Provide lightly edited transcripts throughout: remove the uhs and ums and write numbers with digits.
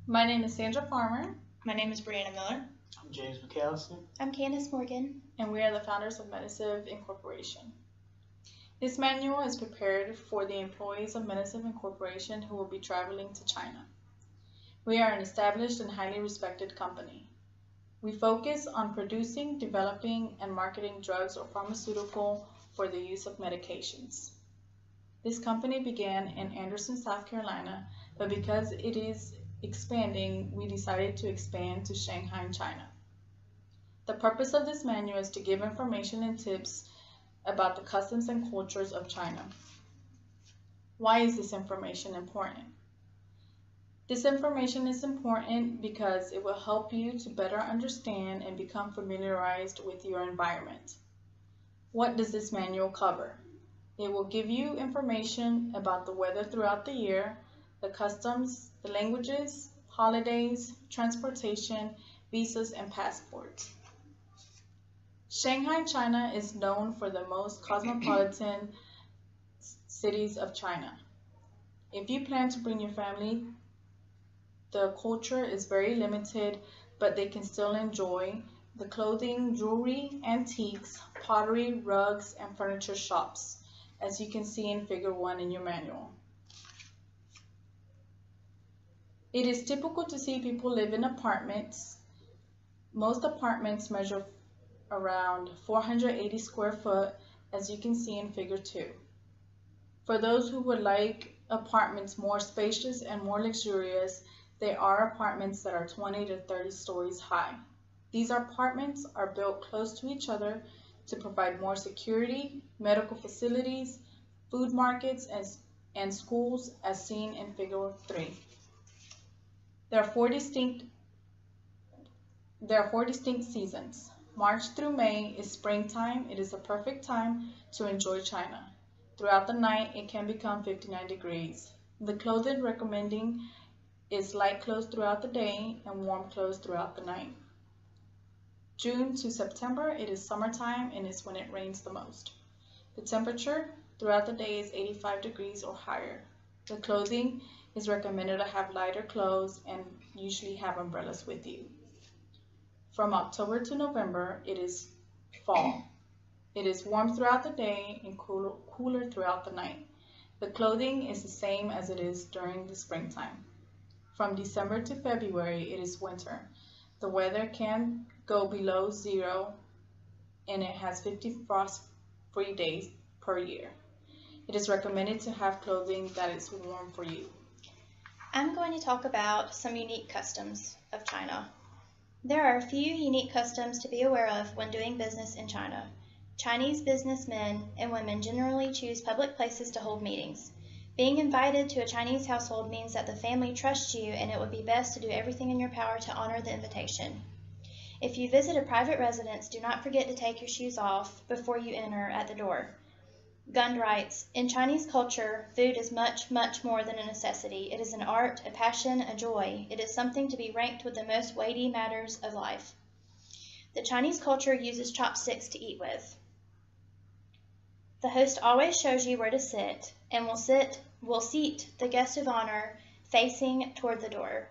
My name is Sandra Farmer, My name is Brianna Miller. I'm James Mcalister. I'm Candice Morgan. and we are the founders of Mediciv Incorporation. This manual is prepared for the employees of Mediciv Incorporation who will be traveling to China. We are an established and highly respected company. We focus on producing, developing, and marketing drugs or pharmaceutical for the use of medications. This company began in Anderson, South Carolina, but because it is expanding, we decided to expand to Shanghai, China. The purpose of this manual is to give information and tips about the customs and cultures of China. Why is this information important? This information is important because it will help you to better understand and become familiarized with your environment. What does this manual cover? It will give you information about the weather throughout the year, the customs, the languages, holidays, transportation, visas, and passports. Shanghai, China is known for the most cosmopolitan cities of China. If you plan to bring your family, the culture is very limited, but they can still enjoy the clothing, jewelry, antiques, pottery, rugs, and furniture shops, as you can see in Figure 1 in your manual. It is typical to see people live in apartments. Most apartments measure around 480 square foot, as you can see in Figure 2. For those who would like apartments more spacious and more luxurious, there are apartments that are 20 to 30 stories high. These apartments are built close to each other to provide more security, medical facilities, food markets, and schools, as seen in Figure 3. There are four distinct seasons. March through May is springtime. It is a perfect time to enjoy China. Throughout the night, it can become 59 degrees. The clothing recommending is light clothes throughout the day and warm clothes throughout the night. June to September, it is summertime and is when it rains the most. The temperature throughout the day is 85 degrees or higher. The clothing is recommended to have lighter clothes and usually have umbrellas with you. From October to November, it is fall. It is warm throughout the day and cooler throughout the night. The clothing is the same as it is during the springtime. From December to February, it is winter. The weather can go below zero and it has 50 frost-free days per year. It is recommended to have clothing that is warm for you. I'm going to talk about some unique customs of China. There are a few unique customs to be aware of when doing business in China. Chinese businessmen and women generally choose public places to hold meetings. Being invited to a Chinese household means that the family trusts you and it would be best to do everything in your power to honor the invitation. If you visit a private residence, do not forget to take your shoes off before you enter at the door. Gun rights. In Chinese culture, food is much, much more than a necessity. It is an art, a passion, a joy. It is something to be ranked with the most weighty matters of life. The Chinese culture uses chopsticks to eat with. The host always shows you where to sit and will seat the guest of honor facing toward the door.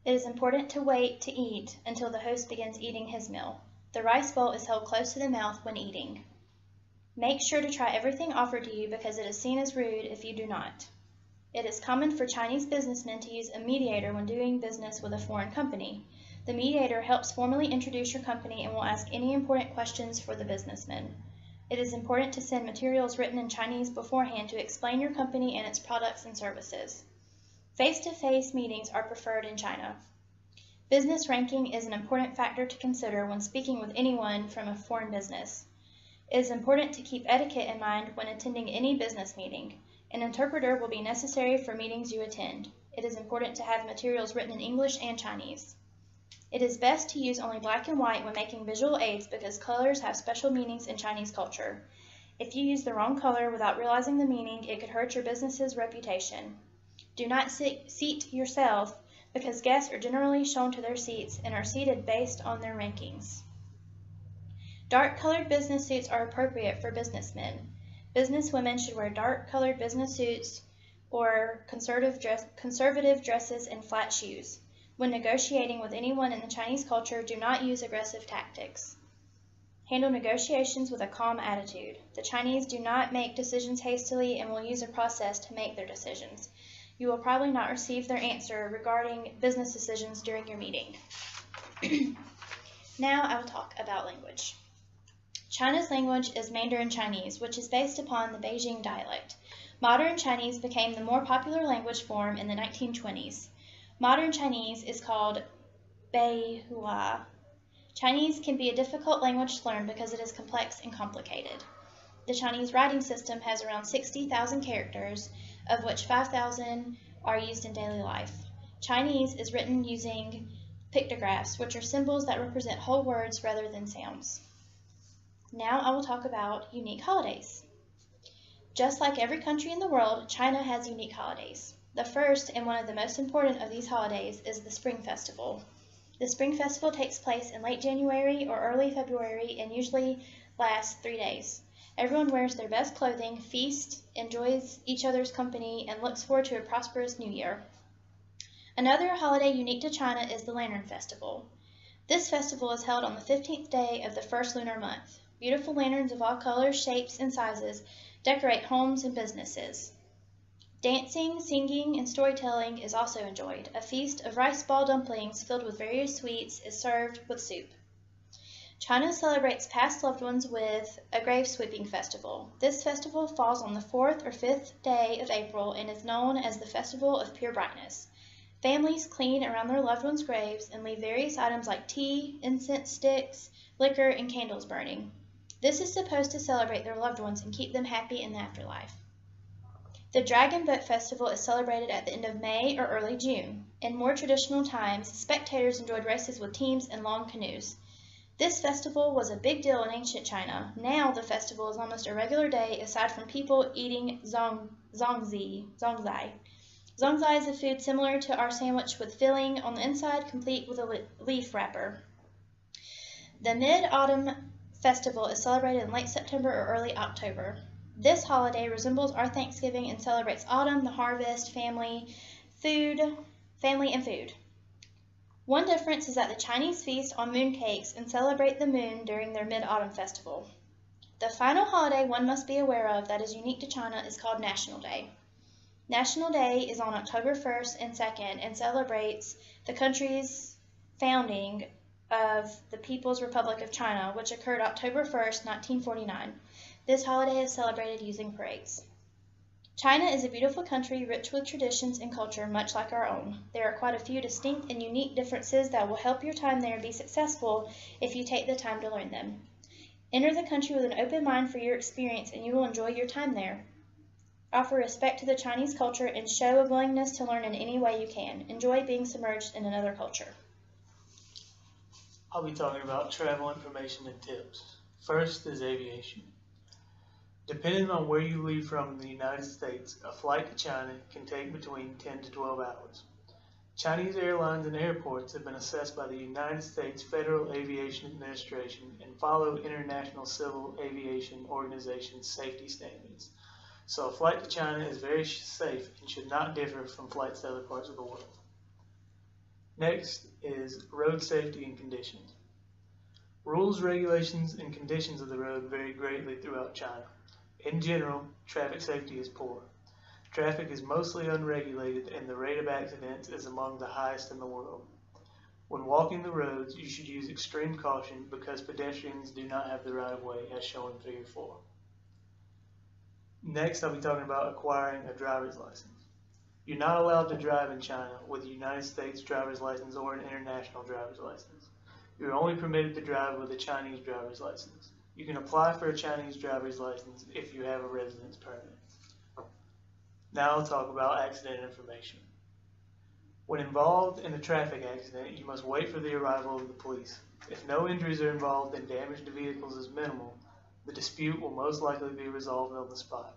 It is important to wait to eat until the host begins eating his meal. The rice bowl is held close to the mouth when eating. Make sure to try everything offered to you because it is seen as rude if you do not. It is common for Chinese businessmen to use a mediator when doing business with a foreign company. The mediator helps formally introduce your company and will ask any important questions for the businessman. It is important to send materials written in Chinese beforehand to explain your company and its products and services. Face-to-face meetings are preferred in China. Business ranking is an important factor to consider when speaking with anyone from a foreign business. It is important to keep etiquette in mind when attending any business meeting. An interpreter will be necessary for meetings you attend. It is important to have materials written in English and Chinese. It is best to use only black and white when making visual aids because colors have special meanings in Chinese culture. If you use the wrong color without realizing the meaning, it could hurt your business's reputation. Do not seat yourself because guests are generally shown to their seats and are seated based on their rankings. Dark-colored business suits are appropriate for businessmen. Businesswomen should wear dark-colored business suits or conservative dresses and flat shoes. When negotiating with anyone in the Chinese culture, do not use aggressive tactics. Handle negotiations with a calm attitude. The Chinese do not make decisions hastily and will use a process to make their decisions. You will probably not receive their answer regarding business decisions during your meeting. Now I will talk about language. China's language is Mandarin Chinese, which is based upon the Beijing dialect. Modern Chinese became the more popular language form in the 1920s. Modern Chinese is called Beihua. Chinese can be a difficult language to learn because it is complex and complicated. The Chinese writing system has around 60,000 characters, of which 5,000 are used in daily life. Chinese is written using pictographs, which are symbols that represent whole words rather than sounds. Now I will talk about unique holidays. Just like every country in the world, China has unique holidays. The first and one of the most important of these holidays is the Spring Festival. The Spring Festival takes place in late January or early February and usually lasts 3 days. Everyone wears their best clothing, feasts, enjoys each other's company, and looks forward to a prosperous new year. Another holiday unique to China is the Lantern Festival. This festival is held on the 15th day of the first lunar month. Beautiful lanterns of all colors, shapes, and sizes decorate homes and businesses. Dancing, singing, and storytelling is also enjoyed. A feast of rice ball dumplings filled with various sweets is served with soup. China celebrates past loved ones with a grave sweeping festival. This festival falls on the 4th or 5th day of April and is known as the Festival of Pure Brightness. Families clean around their loved ones' graves and leave various items like tea, incense sticks, liquor, and candles burning. This is supposed to celebrate their loved ones and keep them happy in the afterlife. The Dragon Boat Festival is celebrated at the end of May or early June. In more traditional times, spectators enjoyed races with teams and long canoes. This festival was a big deal in ancient China. Now the festival is almost a regular day aside from people eating zongzai. Zongzai is a food similar to our sandwich with filling on the inside, complete with a leaf wrapper. The Mid-Autumn Festival is celebrated in late September or early October. This holiday resembles our Thanksgiving and celebrates autumn, the harvest, family, and food. One difference is that the Chinese feast on mooncakes and celebrate the moon during their Mid-Autumn Festival. The final holiday one must be aware of that is unique to China is called National Day. National Day is on October 1st and 2nd and celebrates the country's founding of the People's Republic of China, which occurred October 1st, 1949. This holiday is celebrated using parades. China is a beautiful country rich with traditions and culture much like our own. There are quite a few distinct and unique differences that will help your time there be successful if you take the time to learn them. Enter the country with an open mind for your experience and you will enjoy your time there. Offer respect to the Chinese culture and show a willingness to learn in any way you can. Enjoy being submerged in another culture. I'll be talking about travel information and tips. First is aviation. Depending on where you leave from in the United States, a flight to China can take between 10 to 12 hours. Chinese airlines and airports have been assessed by the United States Federal Aviation Administration and follow International Civil Aviation Organization safety standards. So a flight to China is very safe and should not differ from flights to other parts of the world. Next is road safety and conditions. Rules, regulations, and conditions of the road vary greatly throughout China. In general, traffic safety is poor. Traffic is mostly unregulated and the rate of accidents is among the highest in the world. When walking the roads, you should use extreme caution because pedestrians do not have the right of way as shown in Figure 4. Next, I'll be talking about acquiring a driver's license. You're not allowed to drive in China with a United States driver's license or an international driver's license. You're only permitted to drive with a Chinese driver's license. You can apply for a Chinese driver's license if you have a residence permit. Now I'll talk about accident information. When involved in a traffic accident, you must wait for the arrival of the police. If no injuries are involved and damage to vehicles is minimal, the dispute will most likely be resolved on the spot.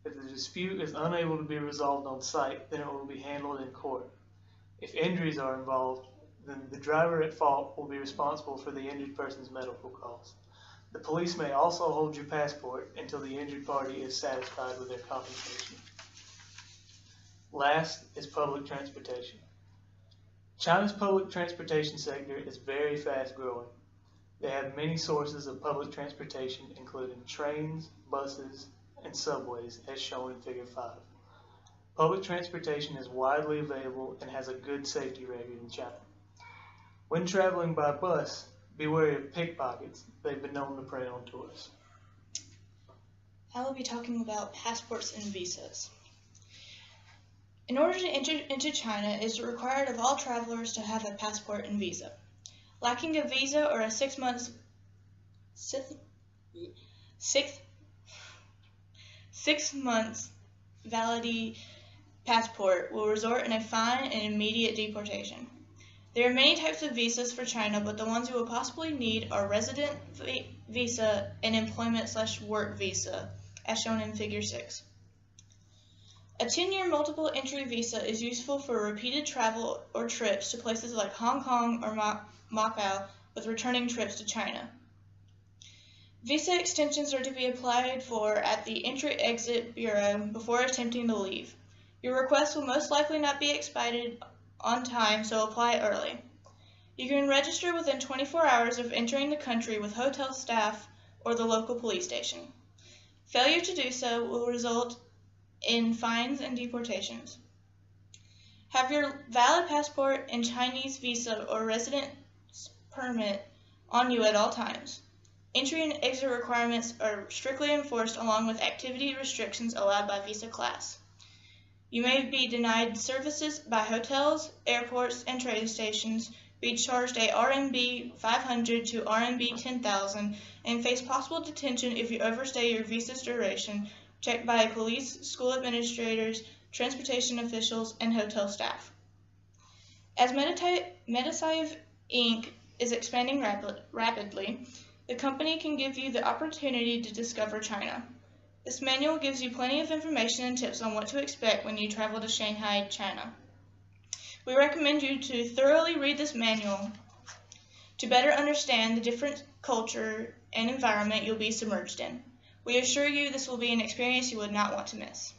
If the dispute is unable to be resolved on site, then it will be handled in court. If injuries are involved, then the driver at fault will be responsible for the injured person's medical costs. The police may also hold your passport until the injured party is satisfied with their compensation. Last is public transportation. China's public transportation sector is very fast growing. They have many sources of public transportation, including trains, buses, and subways, as shown in Figure 5. Public transportation is widely available and has a good safety record in China. When traveling by bus, be wary of pickpockets. They've been known to prey on tourists. I will be talking about passports and visas. In order to enter into China, it is required of all travelers to have a passport and visa. Lacking a visa or a 6 months validity passport will result in a fine and immediate deportation. There are many types of visas for China, but the ones you will possibly need are resident visa and employment/work visa, as shown in Figure 6. A 10-year multiple entry visa is useful for repeated travel or trips to places like Hong Kong or Macau with returning trips to China. Visa extensions are to be applied for at the Entry-Exit Bureau before attempting to leave. Your request will most likely not be expedited on time, so apply early. You can register within 24 hours of entering the country with hotel staff or the local police station. Failure to do so will result in fines and deportations. Have your valid passport and Chinese visa or residence permit on you at all times. Entry and exit requirements are strictly enforced along with activity restrictions allowed by visa class. You may be denied services by hotels, airports, and train stations, be charged a RMB 500 to RMB 10,000, and face possible detention if you overstay your visa's duration, checked by police, school administrators, transportation officials, and hotel staff. As Mcalister Inc. is expanding rapidly, the company can give you the opportunity to discover China. This manual gives you plenty of information and tips on what to expect when you travel to Shanghai, China. We recommend you to thoroughly read this manual to better understand the different culture and environment you'll be submerged in. We assure you this will be an experience you would not want to miss.